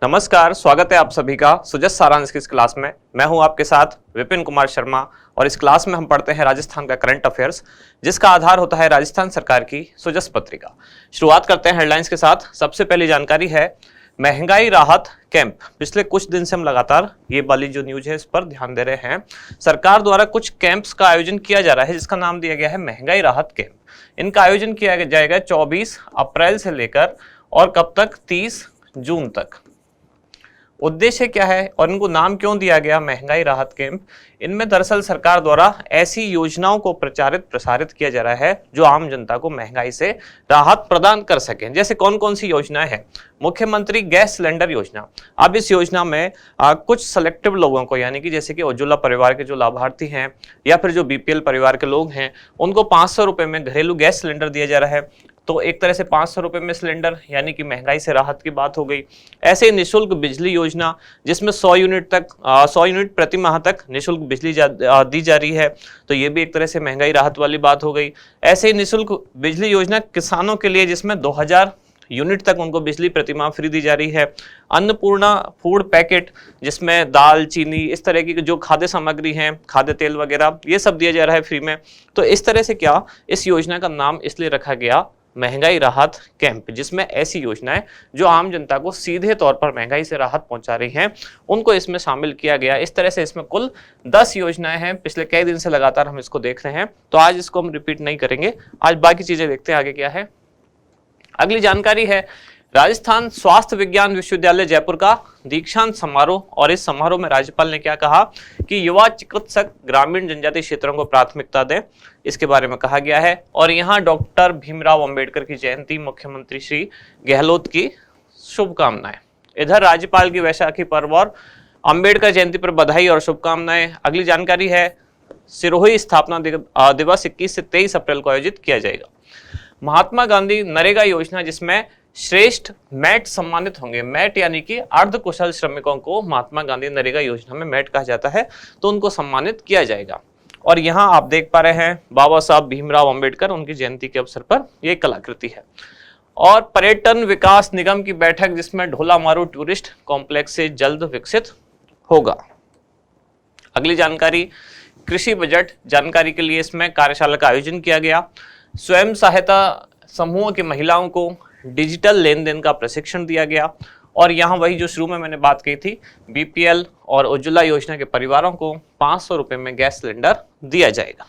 नमस्कार, स्वागत है आप सभी का सुजस सारांश की इस क्लास में। मैं हूं आपके साथ विपिन कुमार शर्मा और इस क्लास में हम पढ़ते हैं राजस्थान का करंट अफेयर्स, जिसका आधार होता है राजस्थान सरकार की सुजस पत्रिका। शुरुआत करते हैं हेडलाइंस के साथ। सबसे पहली जानकारी है महंगाई राहत कैंप। पिछले कुछ दिन से हम लगातार ये वाली जो न्यूज है इस पर ध्यान दे रहे हैं। सरकार द्वारा कुछ कैंप्स का आयोजन किया जा रहा है जिसका नाम दिया गया है महंगाई राहत कैंप। इनका आयोजन किया जाएगा 24 अप्रैल से लेकर और कब तक 30 जून तक। उद्देश्य क्या है और इनको नाम क्यों दिया गया महंगाई राहत कैंप? इनमें दरअसल सरकार द्वारा ऐसी योजनाओं को प्रचारित प्रसारित किया जा रहा है जो आम जनता को महंगाई से राहत प्रदान कर सकें। जैसे कौन कौन सी योजनाएं हैं? मुख्यमंत्री गैस सिलेंडर योजना। अब इस योजना में कुछ सेलेक्टिव लोगों को, यानी कि जैसे कि उज्ज्वला परिवार के जो लाभार्थी हैं या फिर जो बीपीएल परिवार के लोग हैं, उनको 500 रुपए में घरेलू गैस सिलेंडर दिया जा रहा है। तो एक तरह से 500 रुपए में सिलेंडर, यानी कि महंगाई से राहत की बात हो गई। ऐसे ही निःशुल्क बिजली योजना, जिसमें 100 यूनिट प्रति माह तक निःशुल्क बिजली दी जा रही है, तो ये भी एक तरह से महंगाई राहत वाली बात हो गई। ऐसे ही निःशुल्क बिजली योजना किसानों के लिए, जिसमें 2000 यूनिट तक उनको बिजली प्रतिमाह फ्री दी जा रही है। अन्नपूर्णा फूड पैकेट, जिसमें दाल, चीनी, इस तरह की जो खाद्य सामग्री हैं, खाद्य तेल वगैरह, ये सब दिया जा रहा है फ्री में। तो इस तरह से क्या, इस योजना का नाम इसलिए रखा गया महंगाई राहत कैंप, जिसमें ऐसी योजनाएं जो आम जनता को सीधे तौर पर महंगाई से राहत पहुंचा रही हैं, उनको इसमें शामिल किया गया। इस तरह से इसमें कुल 10 योजनाएं हैं। पिछले कई दिन से लगातार हम इसको देख रहे हैं, तो आज इसको हम रिपीट नहीं करेंगे। आज बाकी चीजें देखते हैं आगे क्या है। अगली जानकारी है राजस्थान स्वास्थ्य विज्ञान विश्वविद्यालय जयपुर का दीक्षांत समारोह। और इस समारोह में राज्यपाल ने क्या कहा कि युवा चिकित्सक ग्रामीण जनजातीय क्षेत्रों को प्राथमिकता दें, इसके बारे में कहा गया है। और यहाँ डॉक्टर भीमराव अंबेडकर की जयंती, मुख्यमंत्री श्री गहलोत की शुभकामनाएं। इधर राज्यपाल की वैशाखी पर्व और अंबेडकर जयंती पर बधाई और शुभकामनाएं। अगली जानकारी है सिरोही स्थापना दिवस 21 से 23 अप्रैल को आयोजित किया जाएगा। महात्मा गांधी नरेगा योजना, जिसमें श्रेष्ठ मैट सम्मानित होंगे। मैट यानी कि अर्ध कुशल श्रमिकों को महात्मा गांधी नरेगा योजना में मैट कहा जाता है, तो उनको सम्मानित किया जाएगा। और यहाँ आप देख पा रहे हैं बाबा साहब भीमराव अंबेडकर, उनकी जयंती के अवसर पर यह कलाकृति है। और पर्यटन विकास निगम की बैठक, जिसमें ढोला मारू टूरिस्ट कॉम्प्लेक्स से जल्द विकसित होगा। अगली जानकारी कृषि बजट जानकारी के लिए इसमें कार्यशाला का आयोजन किया गया। स्वयं सहायता समूह की महिलाओं को डिजिटल लेन देन का प्रशिक्षण दिया गया। और यहाँ वही जो शुरू में मैंने बात की थी, बीपीएल और उज्ज्वला योजना के परिवारों को 500 रुपए में गैस सिलेंडर दिया जाएगा।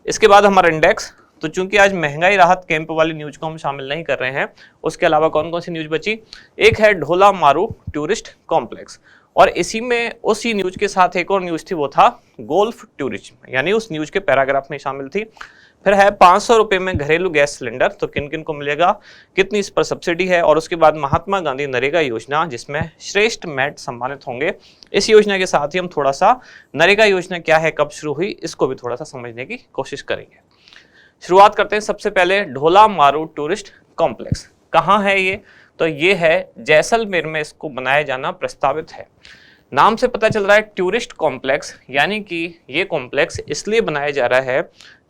इसके बाद हमारा इंडेक्स। तो चूंकि आज महंगाई राहत कैंप वाली न्यूज को हम शामिल नहीं कर रहे हैं, उसके अलावा कौन कौन सी न्यूज बची? एक है ढोला मारू टूरिस्ट कॉम्प्लेक्स, और इसी में उसी न्यूज के साथ एक और न्यूज थी, वो था गोल्फ टूरिज्म, यानी उस न्यूज के पैराग्राफ में शामिल थी। फिर है 500 रुपए में घरेलू गैस सिलेंडर, तो किन किन को मिलेगा, कितनी इस पर सब्सिडी है। और उसके बाद महात्मा गांधी नरेगा योजना, जिसमें श्रेष्ठ मैट सम्मानित होंगे। इस योजना के साथ ही हम थोड़ा सा नरेगा योजना क्या है, कब शुरू हुई, इसको भी थोड़ा सा समझने की कोशिश करेंगे। शुरुआत करते हैं सबसे पहले ढोला मारू टूरिस्ट कॉम्प्लेक्स। कहाँ है ये? तो ये है जैसलमेर में इसको बनाया जाना प्रस्तावित है। नाम से पता चल रहा है टूरिस्ट कॉम्प्लेक्स, यानी कि ये कॉम्प्लेक्स इसलिए बनाया जा रहा है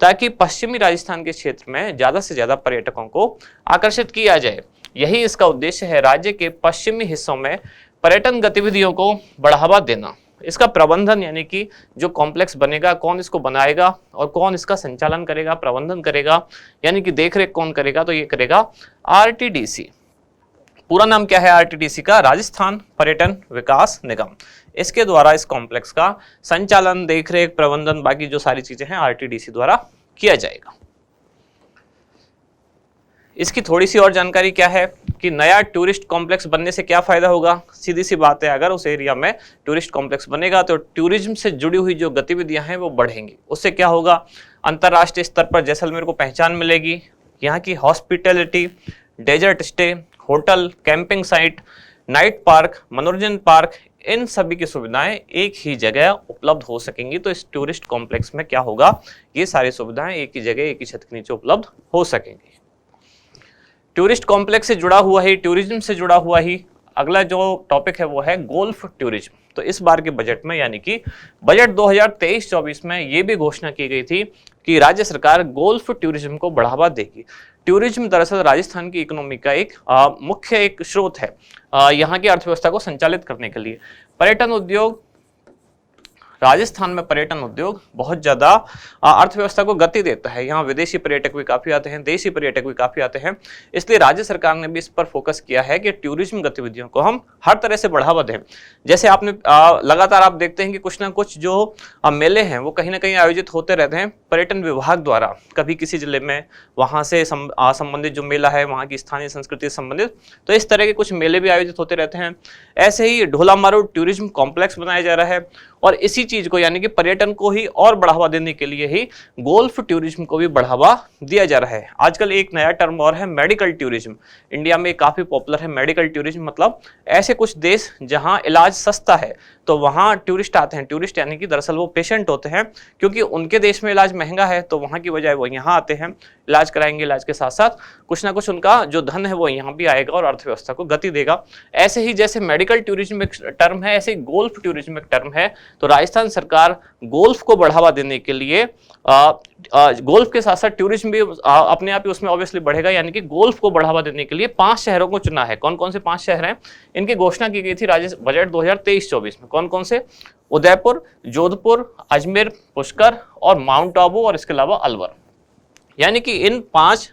ताकि पश्चिमी राजस्थान के क्षेत्र में ज़्यादा से ज़्यादा पर्यटकों को आकर्षित किया जाए। यही इसका उद्देश्य है, राज्य के पश्चिमी हिस्सों में पर्यटन गतिविधियों को बढ़ावा देना। इसका प्रबंधन, यानी कि जो कॉम्प्लेक्स बनेगा, कौन इसको बनाएगा और कौन इसका संचालन करेगा, प्रबंधन करेगा, यानी कि देखरेख कौन करेगा, तो ये करेगा आरटीडीसी। पूरा नाम क्या है आरटीडीसी का? राजस्थान पर्यटन विकास निगम। इसके द्वारा इस कॉम्प्लेक्स का संचालन, देखरेख, प्रबंधन, बाकी जो सारी चीजें हैं आरटीडीसी द्वारा किया जाएगा। इसकी थोड़ी सी और जानकारी क्या है कि नया टूरिस्ट कॉम्प्लेक्स बनने से क्या फायदा होगा? सीधी सी बात है, अगर उस एरिया में टूरिस्ट कॉम्प्लेक्स बनेगा तो टूरिज्म से जुड़ी हुई जो गतिविधियां हैं वो बढ़ेंगी। उससे क्या होगा? अंतर्राष्ट्रीय स्तर पर जैसलमेर को पहचान मिलेगी। यहाँ की hospitality, desert stay, hotel, camping site, night park, मनोरंजन पार्क, इन सभी की सुविधाएं एक ही जगह उपलब्ध हो सकेंगी। तो इस टूरिस्ट कॉम्प्लेक्स में क्या होगा? ये सारी सुविधाएं एक ही जगह, एक ही छत के नीचे उपलब्ध हो सकेंगी। टूरिस्ट कॉम्प्लेक्स से जुड़ा हुआ ही, टूरिज्म से जुड़ा हुआ ही अगला जो टॉपिक है वो है गोल्फ टूरिज्म। तो इस बार के बजट में, यानी कि बजट 2023-24 में ये भी घोषणा की गई थी कि राज्य सरकार गोल्फ टूरिज्म को बढ़ावा देगी। टूरिज्म दरअसल राजस्थान की इकोनॉमी का एक मुख्य एक स्रोत है यहाँ की अर्थव्यवस्था को संचालित करने के लिए। पर्यटन उद्योग, राजस्थान में पर्यटन उद्योग बहुत ज्यादा अर्थव्यवस्था को गति देता है। यहाँ विदेशी पर्यटक भी काफी आते हैं, देशी पर्यटक भी काफी आते हैं, इसलिए राज्य सरकार ने भी इस पर फोकस किया है कि टूरिज्म गतिविधियों को हम हर तरह से बढ़ावा दें। जैसे आपने लगातार आप देखते हैं कि कुछ ना कुछ जो मेले हैं वो कहीं ना कहीं आयोजित होते रहते हैं पर्यटन विभाग द्वारा, कभी किसी जिले में वहां से संबंधित जो मेला है वहां की स्थानीय संस्कृति से संबंधित, तो इस तरह के कुछ मेले भी आयोजित होते रहते हैं। ऐसे ही ढोला मारू टूरिज्म कॉम्प्लेक्स बनाया जा रहा है और इसी चीज को यानी कि पर्यटन को ही और बढ़ावा देने के लिए ही गोल्फ टूरिज्म को भी बढ़ावा दिया जा रहा है। आजकल एक नया टर्म और है मेडिकल टूरिज्म, इंडिया में काफी पॉपुलर है मेडिकल टूरिज्म, मतलब ऐसे कुछ देश जहां इलाज सस्ता है तो वहां टूरिस्ट आते हैं। टूरिस्ट यानी कि दरअसल वो पेशेंट होते हैं, क्योंकि उनके देश में इलाज महंगा है तो वहां की बजाय वो यहाँ आते हैं, इलाज कराएंगे, इलाज के साथ साथ कुछ ना कुछ उनका जो धन है वो यहाँ भी आएगा और अर्थव्यवस्था को गति देगा। ऐसे ही जैसे मेडिकल टूरिज्म एक टर्म है, ऐसे ही गोल्फ टूरिज्म एक टर्म है। तो राजस्थान सरकार गोल्फ को बढ़ावा देने के लिए गोल्फ के साथ साथ टूरिज्म भी अपने आप ही उसमें ऑब्वियसली बढ़ेगा, यानी कि गोल्फ को बढ़ावा देने के लिए 5 शहरों को चुना है। कौन कौन से 5 शहर हैं, इनकी घोषणा की गई थी राज्य बजट 2023-24 में। कौन कौन से? उदयपुर, जोधपुर, अजमेर, पुष्कर और माउंट आबू और इसके अलावा अलवर। यानी कि इन 5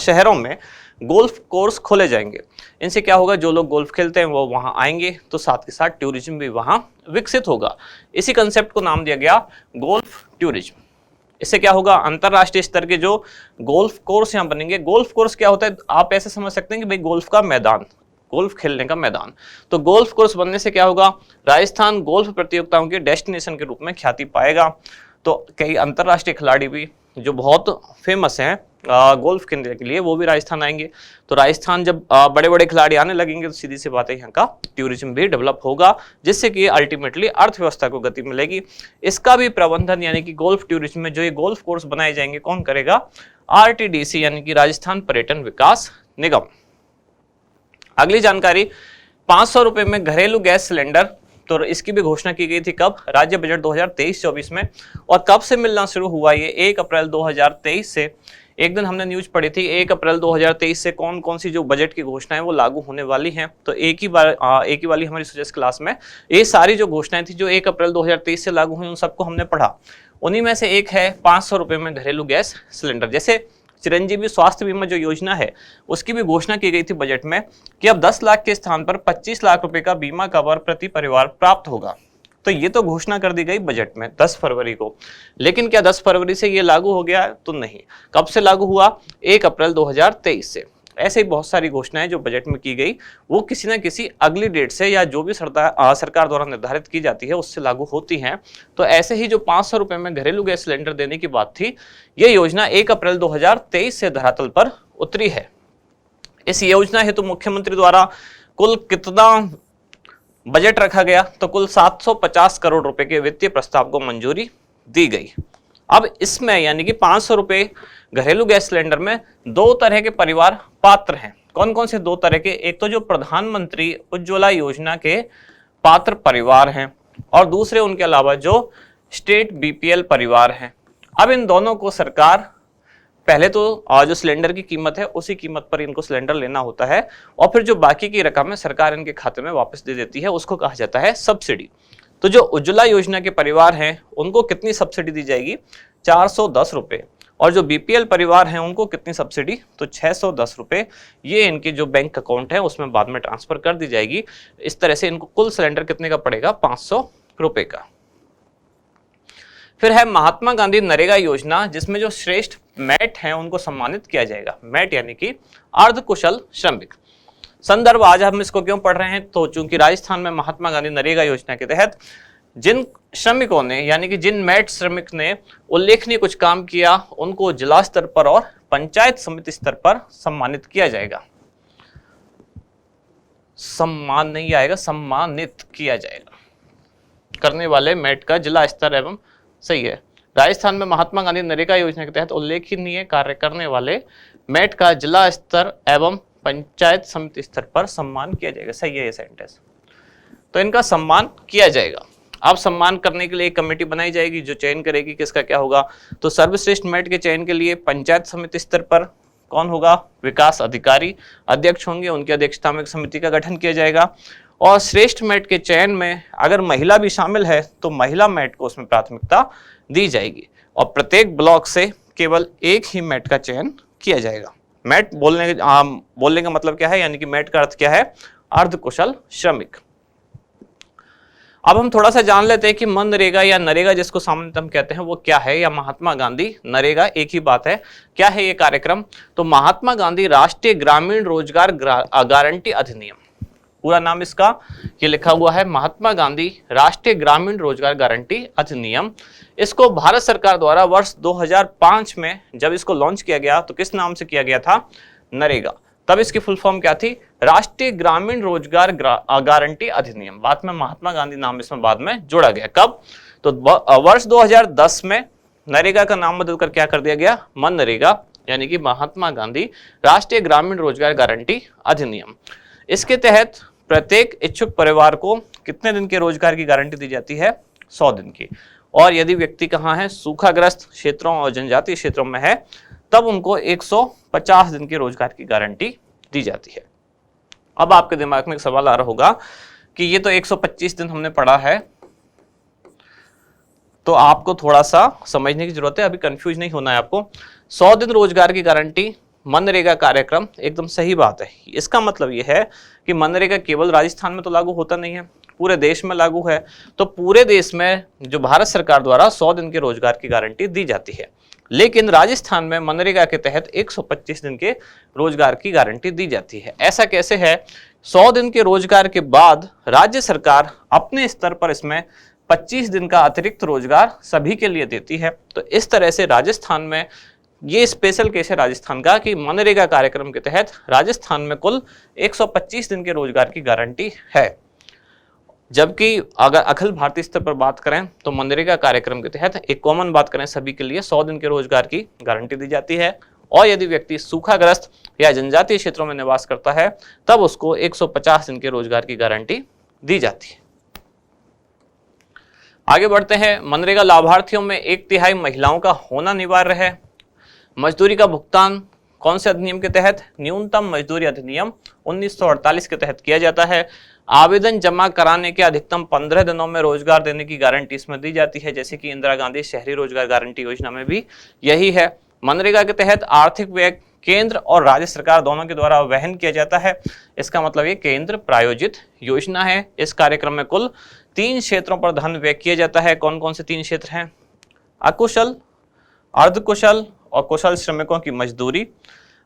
शहरों में गोल्फ कोर्स खोले जाएंगे। इनसे क्या होगा, जो लोग गोल्फ खेलते हैं वो वहां आएंगे, तो साथ के साथ टूरिज्म भी वहां विकसित होगा। इसी कंसेप्ट को नाम दिया गया गोल्फ टूरिज्म। इससे क्या होगा, अंतरराष्ट्रीय स्तर के जो गोल्फ कोर्स यहाँ बनेंगे। गोल्फ कोर्स क्या होता है, आप ऐसे समझ सकते हैं कि भाई गोल्फ का मैदान, गोल्फ खेलने का मैदान। तो गोल्फ कोर्स बनने से क्या होगा, राजस्थान गोल्फ प्रतियोगिताओं के डेस्टिनेशन के रूप में ख्याति पाएगा। तो कई अंतरराष्ट्रीय खिलाड़ी भी जो बहुत फेमस हैं गोल्फ खेलने के लिए वो भी राजस्थान आएंगे। तो राजस्थान जब बड़े बड़े खिलाड़ी आने लगेंगे तो सीधी सी बात है यहाँ का टूरिज्म भी डेवलप होगा, जिससे कि अल्टीमेटली अर्थव्यवस्था को गति मिलेगी। इसका भी प्रबंधन यानी कि गोल्फ टूरिज्म में जो ये गोल्फ कोर्स बनाए जाएंगे कौन करेगा, RTDC यानी कि राजस्थान पर्यटन विकास निगम। अगली जानकारी, 500 रुपए में घरेलू गैस सिलेंडर। तो इसकी भी घोषणा की गई थी कब, राज्य बजट 2023-24 में। और कब से मिलना शुरू हुआ ये, 1 अप्रैल 2023 से। एक दिन हमने न्यूज पढ़ी थी 1 अप्रैल 2023 से कौन कौन सी जो बजट की घोषणाएं वो लागू होने वाली हैं। तो एक ही वाली हमारी सुजस क्लास में ये सारी जो घोषणाएं थी जो 1 अप्रैल 2023 से लागू हुई उन सबको हमने पढ़ा। उन्हीं में से एक है 500 रुपए में घरेलू गैस सिलेंडर। जैसे चिरंजीवी स्वास्थ्य बीमा जो योजना है उसकी भी घोषणा की गई थी बजट में कि अब 10 लाख के स्थान पर 25 लाख रुपए का बीमा कवर प्रति परिवार प्राप्त होगा। तो ये तो घोषणा कर दी गई बजट में 10 फरवरी को, लेकिन क्या 10 फरवरी से ये लागू हो गया? तो नहीं। कब से लागू हुआ? 1 अप्रैल 2023 से। ऐसे ही बहुत सारी घोषणाएं जो बजट में की गई वो किसी न किसी अगली डेट से या जो भी सरकार द्वारा निर्धारित की जाती है उससे लागू होती हैं। तो ऐसे ही जो 500 रुपए में घरेलू गैस सिलेंडर देने की बात थी, ये योजना 1 अप्रैल 2023 से धरातल पर उतरी है। इस योजना हेतु मुख्यमंत्री द्वारा कुल कितना बजट रखा गया? तो कुल 750 करोड़ रुपए के वित्तीय प्रस्ताव को मंजूरी दी गई। अब इसमें यानी कि 500 रुपए घरेलू गैस सिलेंडर में 2 तरह के परिवार पात्र हैं। कौन कौन से 2 तरह के? एक तो जो प्रधानमंत्री उज्ज्वला योजना के पात्र परिवार हैं और दूसरे उनके अलावा जो स्टेट BPL परिवार हैं। अब इन दोनों को सरकार पहले तो जो सिलेंडर की कीमत है उसी कीमत पर इनको सिलेंडर लेना होता है और फिर जो बाकी की रकम है सरकार इनके खाते में वापस दे देती है, उसको कहा जाता है सब्सिडी। तो जो उज्ज्वला योजना के परिवार हैं उनको कितनी सब्सिडी दी जाएगी? 410 रुपए। और जो BPL परिवार हैं उनको कितनी सब्सिडी? तो 610 रुपए। ये इनके जो बैंक अकाउंट है उसमें बाद में ट्रांसफर कर दी जाएगी। इस तरह से इनको कुल सिलेंडर कितने का पड़ेगा? 500 रुपए का। फिर है महात्मा गांधी नरेगा योजना, जिसमें जो श्रेष्ठ मैट हैं उनको सम्मानित किया जाएगा। मैट यानी कि अर्धकुशल श्रमिक। संदर्भ आज हम इसको क्यों पढ़ रहे हैं? तो चूंकि राजस्थान में महात्मा गांधी नरेगा योजना के तहत जिन श्रमिकों ने यानी कि जिन मैट श्रमिक ने उल्लेखनीय कुछ काम किया उनको जिला स्तर पर और पंचायत समिति स्तर पर सम्मानित किया जाएगा। सम्मान नहीं आएगा, सम्मानित किया जाएगा। करने वाले मैट का जिला स्तर एवं, सही है, राजस्थान में महात्मा गांधी नरेगा योजना के तहत उल्लेखनीय कार्य करने वाले मैट का जिला स्तर एवं पंचायत समिति स्तर पर सम्मान किया जाएगा। सही है ये सेंटेंस। तो इनका सम्मान किया जाएगा। अब सम्मान करने के लिए एक कमेटी बनाई जाएगी जो चयन करेगी किसका क्या होगा। तो सर्वश्रेष्ठ मैट के चयन के लिए पंचायत समिति स्तर पर कौन होगा? विकास अधिकारी अध्यक्ष होंगे, उनकी अध्यक्षता में एक समिति का गठन किया जाएगा। और श्रेष्ठ मेट के चयन में अगर महिला भी शामिल है तो महिला मेट को उसमें प्राथमिकता दी जाएगी और प्रत्येक ब्लॉक से केवल एक ही मेट का चयन किया जाएगा। मेट बोलने का मतलब क्या है, यानी कि मेट का अर्थ क्या है? अर्धकुशल श्रमिक। अब हम थोड़ा सा जान लेते हैं कि मनरेगा या नरेगा जिसको सामान्यतः हम कहते हैं वो क्या है, या महात्मा गांधी नरेगा एक ही बात है। क्या है ये कार्यक्रम? तो महात्मा गांधी राष्ट्रीय ग्रामीण रोजगार गारंटी अधिनियम, पूरा नाम इसका ये लिखा हुआ है, महात्मा गांधी राष्ट्रीय ग्रामीण रोजगार गारंटी अधिनियम। इसको भारत सरकार द्वारा वर्ष 2005 में जब इसको लॉन्च किया गया तो किस नाम से किया गया था? नरेगा। तब इसकी फुल फॉर्म क्या थी? राष्ट्रीय ग्रामीण रोजगार गारंटी अधिनियम। बाद में महात्मा गांधी नाम इसमें बाद में जोड़ा गया। कब? तो वर्ष 2010 में नरेगा का नाम बदलकर क्या कर दिया गया? मनरेगा, यानी कि महात्मा गांधी राष्ट्रीय ग्रामीण रोजगार गारंटी अधिनियम। इसके तहत प्रत्येक इच्छुक परिवार को कितने दिन के रोजगार की गारंटी दी जाती है? 100 दिन की। और यदि व्यक्ति कहाँ है? सूखाग्रस्त क्षेत्रों और जनजातीय क्षेत्रों में है, तब उनको 150 दिन के रोजगार की गारंटी दी जाती है। अब आपके दिमाग में एक सवाल आ रहा होगा कि ये तो 125 दिन हमने पढ़ा है, तो आपको थोड़ा सा समझने की जरूरत है, अभी कंफ्यूज नहीं होना है आपको। 100 दिन रोजगार की गारंटी मनरेगा कार्यक्रम, एकदम सही बात है। इसका मतलब ये है कि मनरेगा केवल राजस्थान में तो लागू होता नहीं है, पूरे देश में लागू है। तो पूरे देश में जो भारत सरकार द्वारा 100 दिन के रोजगार की गारंटी दी जाती है, लेकिन राजस्थान में मनरेगा के तहत 125 दिन के रोजगार की गारंटी दी जाती है। ऐसा कैसे है? 100 दिन के रोजगार के बाद राज्य सरकार अपने स्तर पर इसमें 25 दिन का अतिरिक्त रोजगार सभी के लिए देती है। तो इस तरह से राजस्थान में ये स्पेशल केस है राजस्थान का कि मनरेगा कार्यक्रम के तहत राजस्थान में कुल 125 दिन के रोजगार की गारंटी है। जबकि अगर अखिल भारतीय स्तर पर बात करें तो मनरेगा कार्यक्रम के तहत एक कॉमन बात करें, सभी के लिए 100 दिन के रोजगार की गारंटी दी जाती है। और यदि व्यक्ति सूखाग्रस्त या जनजातीय क्षेत्रों में निवास करता है तब उसको 150 दिन के रोजगार की गारंटी दी जाती है। आगे बढ़ते हैं। मनरेगा लाभार्थियों में 1/3 महिलाओं का होना अनिवार्य है। मजदूरी का भुगतान कौन से अधिनियम के तहत? न्यूनतम मजदूरी अधिनियम 1948 के तहत किया जाता है। आवेदन जमा कराने के अधिकतम 15 दिनों में रोजगार देने की गारंटी इसमें दी जाती है, जैसे कि इंदिरा गांधी शहरी रोजगार गारंटी योजना में भी यही है। मनरेगा के तहत आर्थिक व्यय केंद्र और राज्य सरकार दोनों के द्वारा वहन किया जाता है। इसका मतलब ये केंद्र प्रायोजित योजना है। इस कार्यक्रम में कुल 3 क्षेत्रों पर धन व्यय किया जाता है। कौन कौन से 3 क्षेत्र हैं? अकुशल, अर्धकुशल और कुशल श्रमिकों की मजदूरी,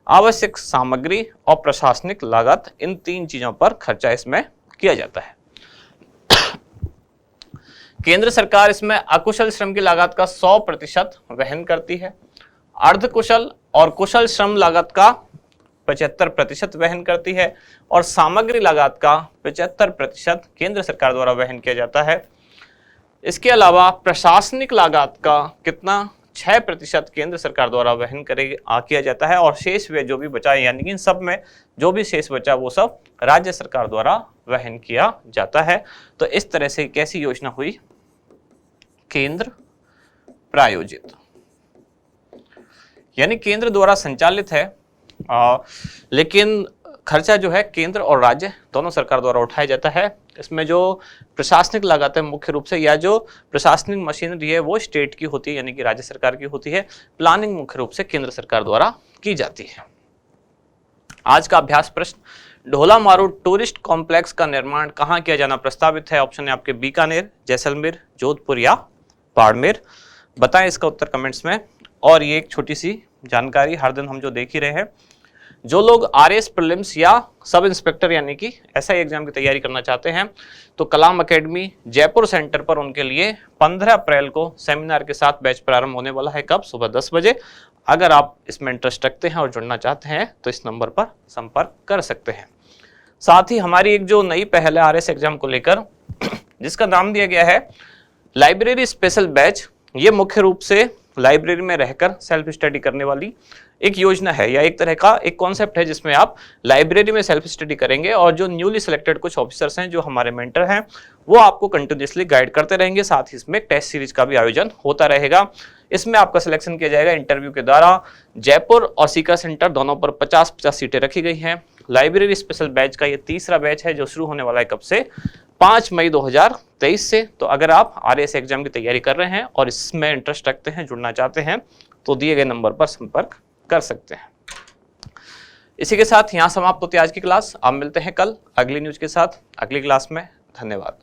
आवश्यक सामग्री और प्रशासनिक लागत, इन 3 चीजों पर खर्चा इसमें किया जाता है। केंद्र सरकार इसमें अकुशल श्रम की लागत का 100% वहन करती है। अर्धकुशल और कुशल श्रम लागत का 75% वहन करती है और सामग्री लागत का 75% केंद्र सरकार द्वारा वहन किया जाता है। इसके अलावा प्रशासनिक लागत का कितना? 6% केंद्र सरकार द्वारा वहन किया जाता है और शेष व्यय जो भी बचा, यानी कि इन सब में जो भी शेष बचा वो सब राज्य सरकार द्वारा वहन किया जाता है। तो इस तरह से कैसी योजना हुई? केंद्र प्रायोजित, यानी केंद्र द्वारा संचालित है, लेकिन खर्चा जो है केंद्र और राज्य दोनों सरकार द्वारा उठाया जाता है। इसमें जो प्रशासनिक लागत है मुख्य रूप से, या जो प्रशासनिक मशीनरी है वो स्टेट की होती है, यानी कि राज्य सरकार की होती है। प्लानिंग मुख्य रूप से केंद्र सरकार द्वारा की जाती है। आज का अभ्यास प्रश्न, ढोला मारू टूरिस्ट कॉम्प्लेक्स का निर्माण कहाँ किया जाना प्रस्तावित है? ऑप्शन है आपके बीकानेर, जैसलमेर, जोधपुर या बाड़मेर। बताएं इसका उत्तर कमेंट्स में। और ये एक छोटी सी जानकारी हर दिन हम जो देख ही रहे हैं, जो लोग आरएस प्रीलिम्स या सब इंस्पेक्टर यानी कि एसआई एग्जाम की तैयारी करना चाहते हैं तो कलाम एकेडमी जयपुर सेंटर पर उनके लिए 15 अप्रैल को सेमिनार के साथ बैच प्रारंभ होने वाला है। कब? सुबह 10 बजे। अगर आप इसमें इंटरेस्ट रखते हैं और जुड़ना चाहते हैं तो इस नंबर पर संपर्क कर सकते हैं। साथ ही हमारी एक जो नई पहल है आरएस एग्जाम को लेकर, जिसका नाम दिया गया है लाइब्रेरी स्पेशल बैच, ये मुख्य रूप से लाइब्रेरी में रहकर सेल्फ स्टडी करने वाली एक योजना है या एक तरह का एक कॉन्सेप्ट है, जिसमें आप लाइब्रेरी में सेल्फ स्टडी करेंगे और जो न्यूली सिलेक्टेड कुछ ऑफिसर्स हैं जो हमारे मेंटर हैं वो आपको कंटिन्यूसली गाइड करते रहेंगे। साथ ही इसमें टेस्ट सीरीज का भी आयोजन होता रहेगा। इसमें आपका सिलेक्शन किया जाएगा इंटरव्यू के द्वारा। जयपुर और सीकर सेंटर दोनों पर 50-50 सीटें रखी गई हैं। लाइब्रेरी स्पेशल बैच का ये तीसरा बैच है जो शुरू होने वाला है कब से, 5 मई 2023 से। तो अगर आप RAS एग्जाम की तैयारी कर रहे हैं और इसमें इंटरेस्ट रखते हैं, जुड़ना चाहते हैं, तो दिए गए नंबर पर संपर्क कर सकते हैं। इसी के साथ यहाँ समाप्त होती है आज की क्लास। आप मिलते हैं कल अगली न्यूज के साथ अगली क्लास में। धन्यवाद।